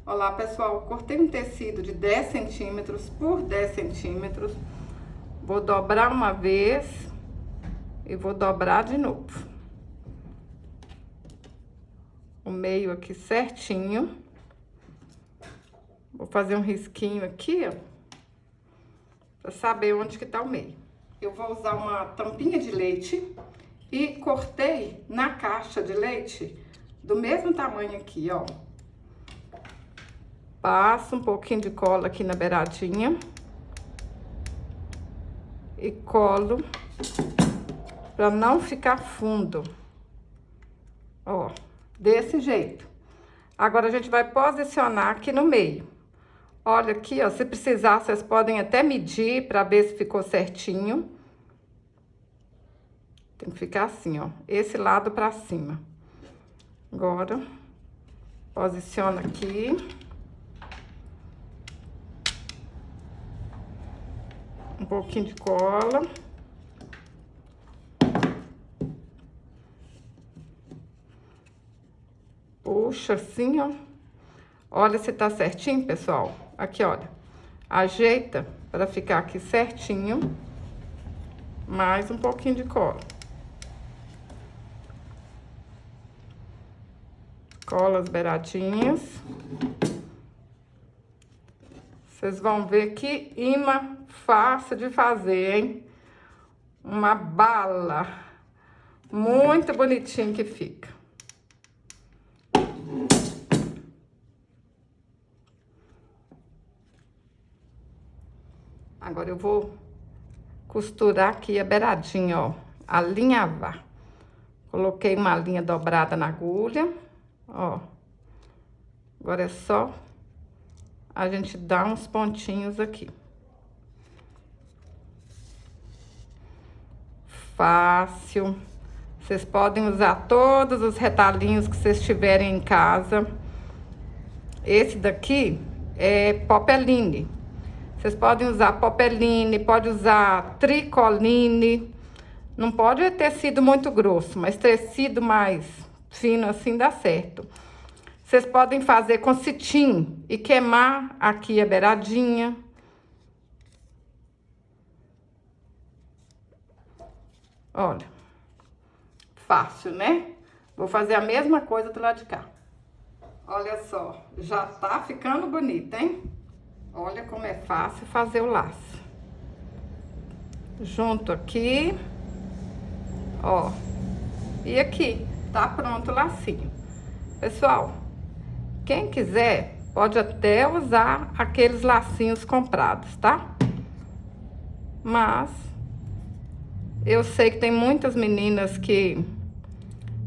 Olá, pessoal, cortei um tecido de 10 centímetros por 10 centímetros. Vou dobrar uma vez e vou dobrar de novo. O meio aqui certinho. Vou fazer um risquinho aqui, ó, pra saber onde que tá o meio. Eu vou usar uma tampinha de leite e cortei na caixa de leite do mesmo tamanho aqui, ó. Passo um pouquinho de cola aqui na beiradinha e colo pra não ficar fundo. Ó, desse jeito. Agora a gente vai posicionar aqui no meio. Olha aqui, ó, se precisar, vocês podem até medir pra ver se ficou certinho. Tem que ficar assim, ó, esse lado pra cima. Agora, posiciona aqui. Um pouquinho de cola. Puxa assim, ó. Olha se tá certinho, pessoal. Aqui, olha. Ajeita para ficar aqui certinho. Mais um pouquinho de cola. Cola as beiradinhas. Vocês vão ver que imã fácil de fazer, hein? Uma bala. Muito bonitinho que fica. Agora eu vou costurar aqui a beiradinha, ó. Alinhavar. Coloquei uma linha dobrada na agulha, ó. Agora é só a gente dar uns pontinhos aqui. Fácil. Vocês podem usar todos os retalhinhos que vocês tiverem em casa. Esse daqui é popeline. Vocês podem usar popeline, pode usar tricoline. Não pode ter tecido muito grosso, mas tecido mais fino assim dá certo. Vocês podem fazer com cetim e queimar aqui a beiradinha. Olha, fácil, né? Vou fazer a mesma coisa do lado de cá. Olha só, já tá ficando bonito, hein? Olha como é fácil fazer o laço. Junto aqui, ó. E aqui, tá pronto o lacinho. Pessoal, quem quiser, pode até usar aqueles lacinhos comprados, tá? Mas eu sei que tem muitas meninas que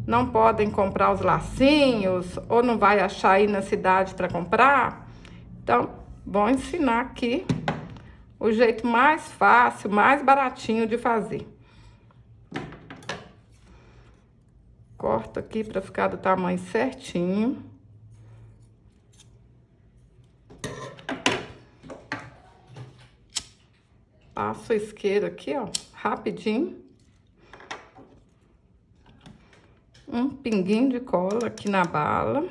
não podem comprar os lacinhos ou não vai achar aí na cidade para comprar. Então, vou ensinar aqui o jeito mais fácil, mais baratinho de fazer. Corto aqui para ficar do tamanho certinho. Passo o isqueiro aqui, ó, rapidinho. Um pinguinho de cola aqui na bala.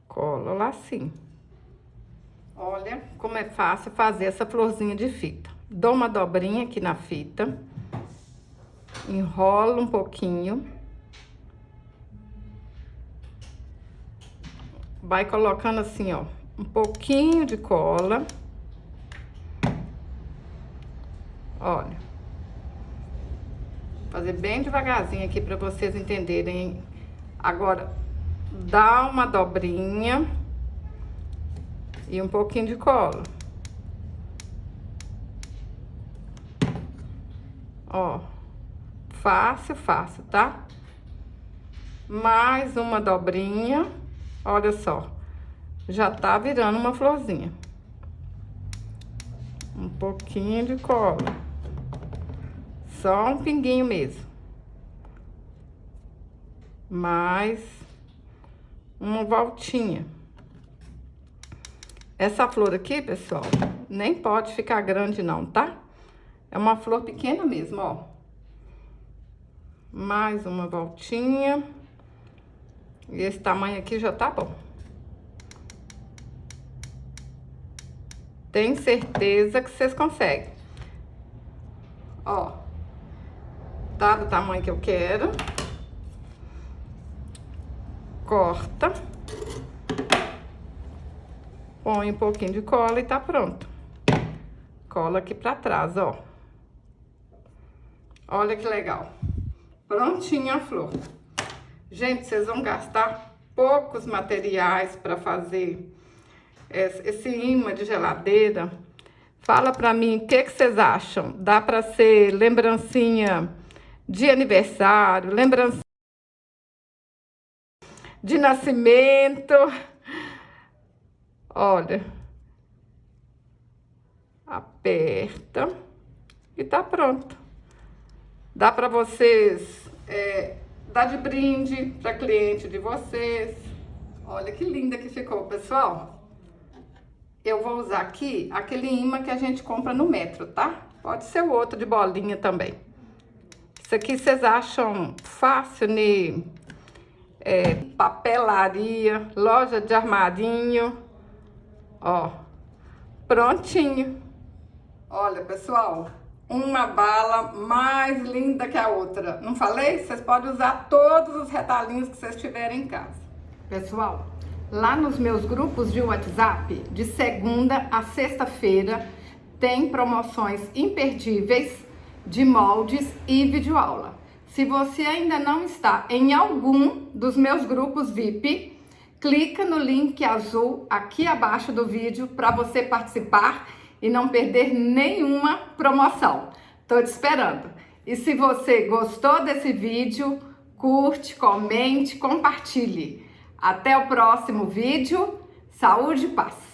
Cola o lacinho. Olha como é fácil fazer essa florzinha de fita. Dou uma dobrinha aqui na fita. Enrolo um pouquinho. Vai colocando assim, ó, um pouquinho de cola. Olha. Fazer bem devagarzinho aqui pra vocês entenderem. Agora, dá uma dobrinha e um pouquinho de cola. Ó, fácil, fácil, tá? Mais uma dobrinha. Olha só, já tá virando uma florzinha. Um pouquinho de cola. Só um pinguinho mesmo. Mais uma voltinha. Essa flor aqui, pessoal, nem pode ficar grande não, tá? É uma flor pequena mesmo, ó. Mais uma voltinha. E esse tamanho aqui já tá bom. Tenho certeza que vocês conseguem. Ó, tá do tamanho que eu quero. Corta. Põe um pouquinho de cola e tá pronto. Cola aqui pra trás, ó. Olha que legal. Prontinha a flor. Gente, vocês vão gastar poucos materiais para fazer esse imã de geladeira. Fala pra mim, o que vocês acham? Dá pra ser lembrancinha de aniversário, lembrancinha de nascimento. Olha. Aperta e tá pronto. Dá pra vocês dar de brinde pra cliente de vocês. Olha que linda que ficou, pessoal. Eu vou usar aqui aquele imã que a gente compra no Metro, tá? Pode ser o outro de bolinha também. Isso aqui vocês acham fácil em papelaria, loja de armarinho. Ó, prontinho. Olha, pessoal, uma bala mais linda que a outra. Não falei? Vocês podem usar todos os retalhinhos que vocês tiverem em casa. Pessoal, lá nos meus grupos de WhatsApp, de segunda a sexta-feira, tem promoções imperdíveis de moldes e videoaula. Se você ainda não está em algum dos meus grupos VIP, clica no link azul aqui abaixo do vídeo para você participar e não perder nenhuma promoção. Tô te esperando. E se você gostou desse vídeo, curte, comente, compartilhe. Até o próximo vídeo. Saúde e paz!